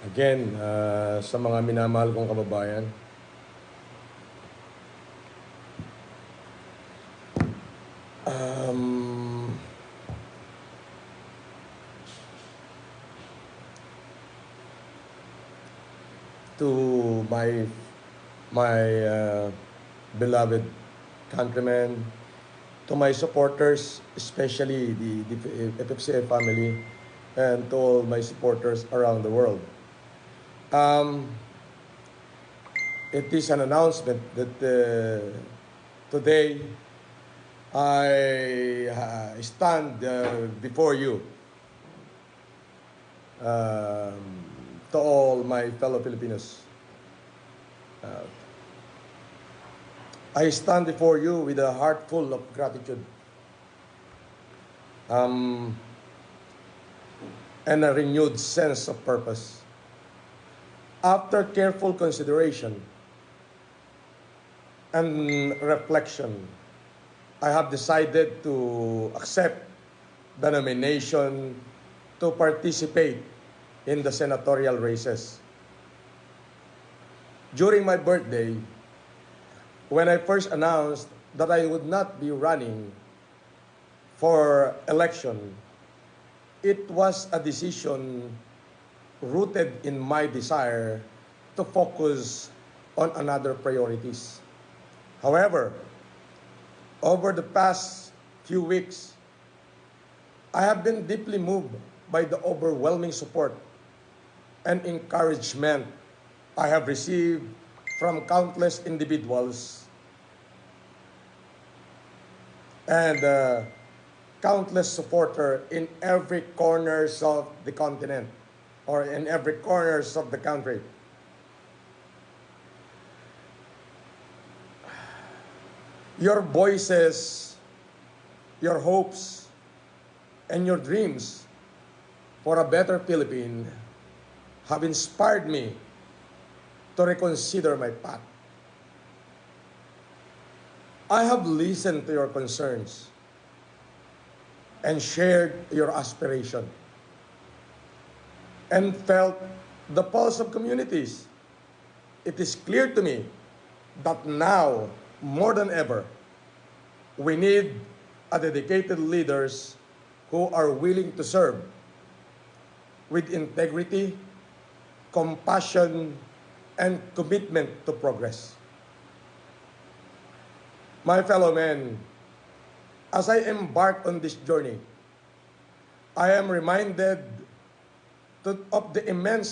Again, sa mga minamahal kong kababayan, um, to my beloved countrymen, to my supporters, especially the FFCA family, and to all my supporters around the world. It is an announcement that today I stand before you, to all my fellow Filipinos. I stand before you with a heart full of gratitude and a renewed sense of purpose. After careful consideration and reflection, I have decided to accept the nomination to participate in the senatorial races. During my birthday, when I first announced that I would not be running for election, it was a decision rooted in my desire to focus on another priorities. However, over the past few weeks, I have been deeply moved by the overwhelming support and encouragement I have received from countless individuals and countless supporters in every corners of the continent or in every corners of the country. Your voices, your hopes, and your dreams for a better Philippine have inspired me to reconsider my path. I have listened to your concerns and shared your aspiration and felt the pulse of communities. It is clear to me that now, more than ever, we need a dedicated leaders who are willing to serve with integrity, compassion, and commitment to progress. My fellow men, as I embark on this journey, I am reminded of the immense